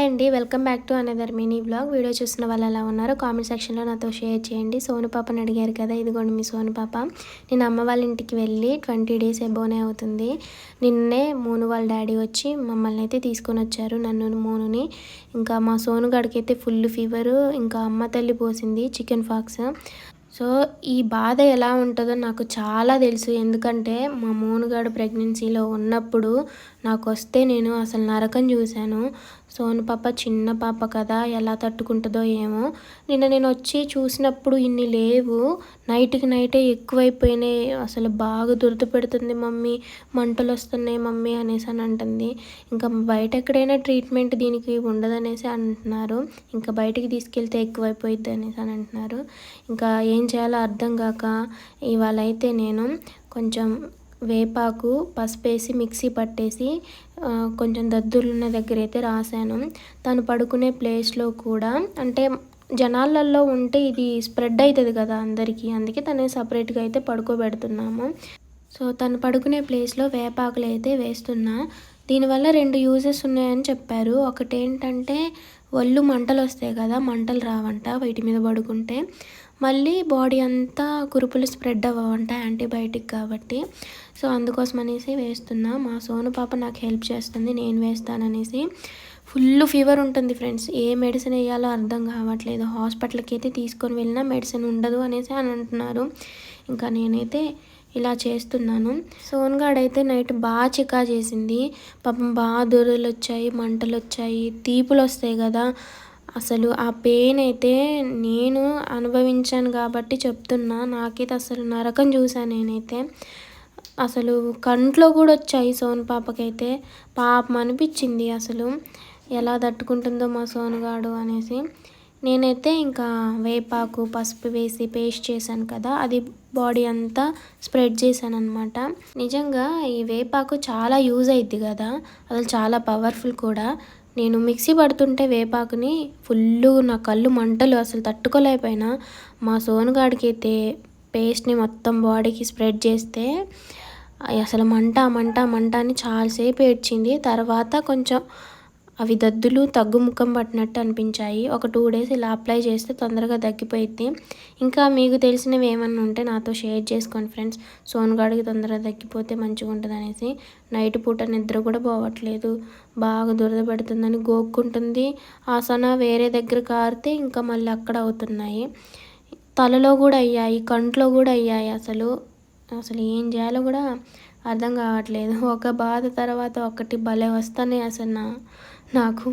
అండి. Welcome back to another mini vlog. Video చూస్తున్న వాళ్ళు ఎలా ఉన్నారో కామెంట్ సెక్షన్‌లో నాతో షేర్ చేయండి. సోను పాపని అడిగారు కదా! ఇదిగోండి మీ సోను పాప. నేను అమ్మ వాళ్ళ ఇంటికి వెళ్ళి 20 డేస్ ఎబోనే అవుతుంది. నిన్నే మోను వాళ్ళ డ్యాడీ వచ్చి మమ్మల్ని అయితే తీసుకొనొచ్చారు. నన్ను, మోనుని. ఇంకా మా సోను గాడికైతే ఫుల్ ఫీవరు. ఇంకా అమ్మ తల్లి పోసింది చికెన్ పాక్స్. సో ఈ బాధ ఎలా ఉంటుందో నాకు చాలా తెలుసు. ఎందుకంటే మా మోనుగాడు ప్రెగ్నెన్సీలో ఉన్నప్పుడు నాకొస్తే నేను అసలు నరకం చూశాను. సోను పాప చిన్న పాప కదా, ఎలా తట్టుకుంటుందో ఏమో. నిన్న నేను వచ్చి చూసినప్పుడు ఇన్ని లేవు, నైట్కి నైటే ఎక్కువైపోయినాయి. అసలు బాగా దురద పెడుతుంది మమ్మీ, మంటలు వస్తున్నాయి మమ్మీ అనేసి అని అంటుంది. ఇంకా బయట ఎక్కడైనా ట్రీట్మెంట్ దీనికి ఉండదనేసి అంటున్నారు. ఇంకా బయటికి తీసుకెళ్తే ఎక్కువైపోయిద్ది అనేసి అని అంటున్నారు. ఇంకా ఏం చేయాలో అర్థం కాక ఇవాళ అయితే నేను కొంచెం వేపాకు పసుపేసి మిక్సీ పట్టేసి కొంచెం దద్దులున్న దగ్గర అయితే రాశాను. తను పడుకునే ప్లేస్లో కూడా, అంటే జనాలల్లో ఉంటే ఇది స్ప్రెడ్ అవుతుంది కదా అందరికీ, అందుకే తను సపరేట్గా అయితే పడుకోబెడుతున్నాము. సో తను పడుకునే ప్లేస్లో వేపాకులు అయితే వేస్తున్నా. దీనివల్ల 2 యూజెస్ ఉన్నాయని చెప్పారు. ఒకటేంటంటే ఒళ్ళు మంటలు వస్తాయి కదా, మంటలు రావంట వీటి మీద పడుకుంటే. మళ్ళీ బాడీ అంతా కురుపులు స్ప్రెడ్ అవ్వవంట యాంటీబయాటిక్ కాబట్టి. సో అందుకోసం అనేసి వేస్తున్నా. మా సోను పాప నాకు హెల్ప్ చేస్తుంది, నేను వేస్తాననేసి. ఫుల్ ఫీవర్ ఉంటుంది ఫ్రెండ్స్. ఏ మెడిసిన్ వేయాలో అర్థం కావట్లేదు. హాస్పిటల్కి అయితే తీసుకొని వెళ్ళినా మెడిసిన్ ఉండదు అనేసి అని అంటున్నారు. ఇంకా నేనైతే ఇలా చేస్తున్నాను. సోన్గాడైతే నైట్ బాగా చికా చేసింది. పాపం బాగా దురదలు వచ్చాయి, మంటలు వచ్చాయి, తీపులు వస్తాయి కదా. అసలు ఆ పెయిన్ అయితే నేను అనుభవించాను కాబట్టి చెప్తున్నా. నాకైతే అసలు నరకం చూసాను నేనైతే. అసలు కంట్లో కూడా వచ్చాయి సోను పాపకైతే. పాపం అనిపించింది అసలు, ఎలా తట్టుకుంటుందో మా సోనుగాడు అనేసి. నేనైతే ఇంకా వేపాకు పసుపు వేసి పేస్ట్ చేశాను కదా, అది బాడీ అంతా స్ప్రెడ్ చేశాను అనమాట. నిజంగా ఈ వేపాకు చాలా యూజ్ అవుద్ది కదా, అసలు చాలా పవర్ఫుల్ కూడా. నేను మిక్సీ పడుతుంటే వేపాకుని ఫుల్లు నా కళ్ళు మంటలు అసలు తట్టుకోలేకపోయినా. మా సోనుగాడికి అయితే పేస్ట్ని మొత్తం బాడీకి స్ప్రెడ్ చేస్తే అసలు మంట మంట మంట అని చాలాసేపు ఏడ్చింది. తర్వాత కొంచెం అవి దద్దులు తగ్గుముఖం పట్టినట్టు అనిపించాయి. ఒక 2 డేస్ ఇలా అప్లై చేస్తే తొందరగా తగ్గిపోయిద్ది. ఇంకా మీకు తెలిసినవి ఏమన్నా ఉంటే నాతో షేర్ చేసుకోండి ఫ్రెండ్స్. సోనుగాడికి తొందరగా తగ్గిపోతే మంచిగా ఉంటుంది అనేసి. నైట్ పూట నిద్ర కూడా పోవట్లేదు, బాగా దురద పెడుతుందని గోక్కుంటుంది. ఆసన వేరే దగ్గర కారితే ఇంకా మళ్ళీ అక్కడ అవుతున్నాయి. తలలో కూడా అయ్యాయి, కంట్లో కూడా అయ్యాయి. అసలు ఏం చేయాలో కూడా అర్థం కావట్లేదు. ఒక బాధ తర్వాత ఒకటి భలే వస్తానే అసలు నాకు.